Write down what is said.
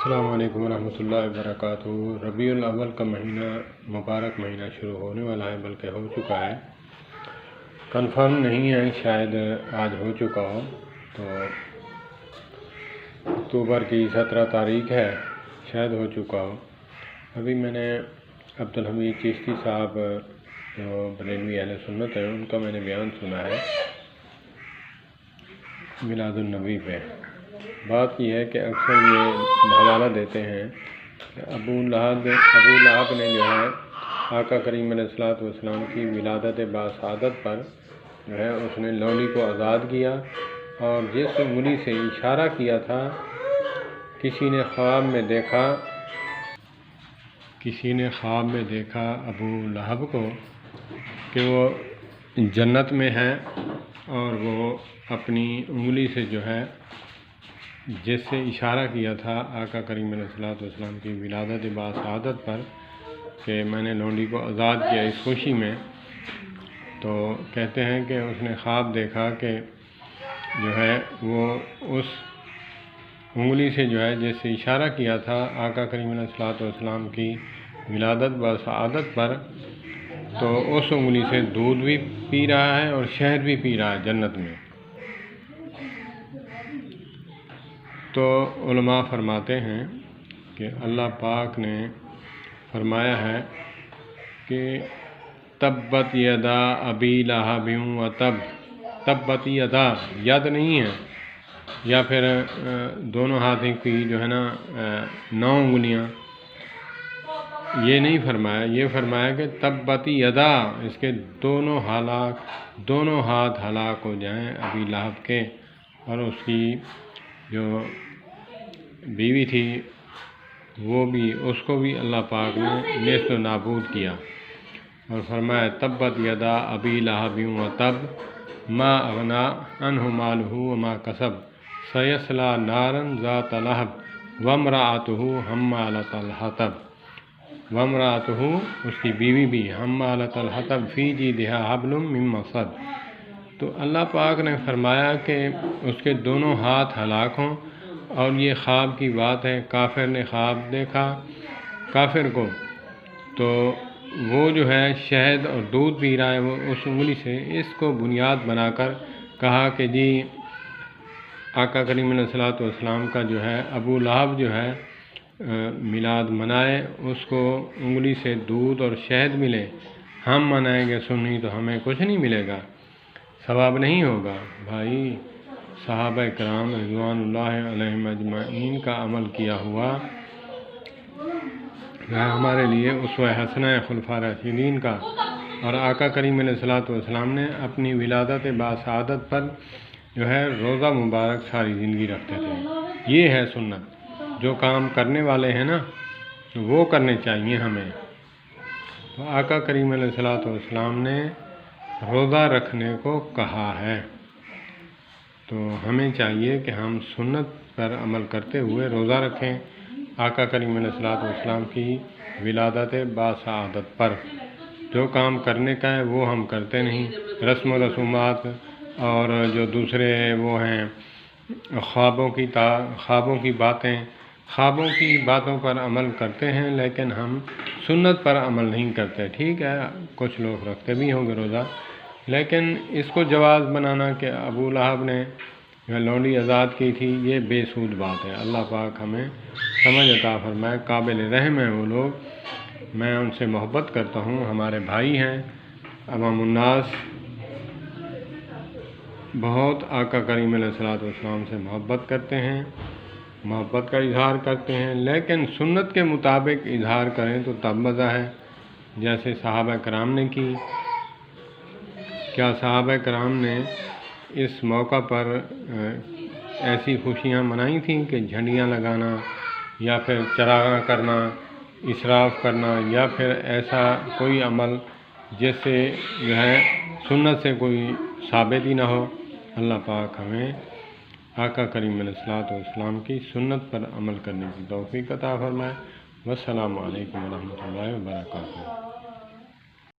السلام علیکم ورحمۃ اللہ وبرکاتہ۔ ربیع الاول کا مہینہ مبارک مہینہ شروع ہونے والا ہے، بلکہ ہو چکا ہے، کنفرم نہیں ہے، شاید آج ہو چکا ہو۔ تو اکتوبر کی 17 تاریخ ہے، شاید ہو چکا ہو۔ ابھی میں نے عبدالحمید چشتی صاحب جو بریلوی اہل سنت ہیں، ان کا میں نے بیان سنا ہے میلاد النبی پہ۔ بات یہ ہے کہ اکثر یہ حوالہ دیتے ہیں کہ ابو لہب نے جو ہے آقا کریم علیہ الصلوۃ والسلام کی ولادت باسعادت پر جو ہے اس نے لونڈی کو آزاد کیا، اور جس انگلی سے اشارہ کیا تھا، کسی نے خواب میں دیکھا ابو لہب کو کہ وہ جنت میں ہے، اور وہ اپنی انگلی سے جو ہے جس سے اشارہ کیا تھا آقا کریم علیہ الصلوۃ والسلام کی ولادت باسعادت پر کہ میں نے لونڈی کو آزاد کیا اس خوشی میں، تو کہتے ہیں کہ اس نے خواب دیکھا کہ جو ہے وہ اس انگلی سے جو ہے جس سے اشارہ کیا تھا آقا کریم علیہ الصلوۃ والسلام کی ولادت باسعادت پر، تو اس انگلی سے دودھ بھی پی رہا ہے اور شہد بھی پی رہا ہے جنت میں۔ تو علماء فرماتے ہیں کہ اللہ پاک نے فرمایا ہے کہ تبت یدا ابی لہب وتب، تبت یدا ید نہیں ہے، یا پھر دونوں ہاتھوں کی جو ہے نا 9 انگلیاں، یہ نہیں فرمایا، یہ فرمایا کہ تبت یدا، اس کے دونوں ہاتھ ہلاک ہو جائیں ابی لہب کے، اور اس کی جو بیوی تھی وہ بھی، اس کو بھی اللہ پاک نے نیست و نابود کیا، اور فرمایا تبت یدا ابی لہب وتب ما اغنی عنہ مالہ وما کسب سیصلی نارا ذات لہب وامرأتہ حمالۃ الحطب، وامرأتہ اس کی بیوی بھی حمالۃ الحطب فی جیدہا حبل من مسد۔ تو اللہ پاک نے فرمایا کہ اس کے دونوں ہاتھ ہلاک ہوں، اور یہ خواب کی بات ہے، کافر نے خواب دیکھا، کافر کو، تو وہ جو ہے شہد اور دودھ پی رہا ہے وہ اس انگلی سے، اس کو بنیاد بنا کر کہا کہ جی آقا کریم علیہ الصلوۃ والسلام کا جو ہے ابو لہب جو ہے میلاد منائے، اس کو انگلی سے دودھ اور شہد ملے، ہم منائیں گے سنی تو ہمیں کچھ نہیں ملے گا، ثواب نہیں ہوگا۔ بھائی صحابہ کرام رضوان اللہ علیہم اجمعین کا عمل کیا ہوا ہمارے لیے اسوہ حسنہ خلفاء راشدین کا، اور آقا کریم علیہ الصلوۃ والسلام نے اپنی ولادت باسعادت پر جو ہے روزہ مبارک ساری زندگی رکھتے تھے۔ یہ ہے سنت، جو کام کرنے والے ہیں نا وہ کرنے چاہیے ہمیں۔ تو آقا کریم علیہ الصلوۃ والسلام نے روزہ رکھنے کو کہا ہے، تو ہمیں چاہیے کہ ہم سنت پر عمل کرتے ہوئے روزہ رکھیں آقا کریم علیہ الصلوۃ والسلام کی ولادت باسعادت پر۔ جو کام کرنے کا ہے وہ ہم کرتے نہیں، رسم و رسومات اور جو دوسرے وہ ہیں خوابوں کی باتوں پر عمل کرتے ہیں، لیکن ہم سنت پر عمل نہیں کرتے۔ ٹھیک ہے، کچھ لوگ رکھتے بھی ہوں گے روزہ، لیکن اس کو جواز بنانا کہ ابو لہب نے لونڈی آزاد کی تھی، یہ بے سود بات ہے۔ اللہ پاک ہمیں سمجھ عطا فرمائے، قابل رحم ہیں وہ لوگ، میں ان سے محبت کرتا ہوں، ہمارے بھائی ہیں، عوام الناس بہت آقا کریم علیہ الصلوۃ والسلام سے محبت کرتے ہیں، محبت کا اظہار کرتے ہیں، لیکن سنت کے مطابق اظہار کریں تو تب مزہ ہے، جیسے صحابہ کرام نے کی۔ کیا صحابہ کرام نے اس موقع پر ایسی خوشیاں منائی تھیں کہ جھنڈیاں لگانا، یا پھر چراغاں کرنا، اسراف کرنا، یا پھر ایسا کوئی عمل جس سے جو ہے سنت سے کوئی ثابت ہی نہ ہو؟ اللہ پاک ہمیں آقا کریم علیہ الصلوۃ والسلام کی سنت پر عمل کرنے کی توفیق عطا فرمائے۔ والسلام علیکم ورحمۃ اللہ وبرکاتہ۔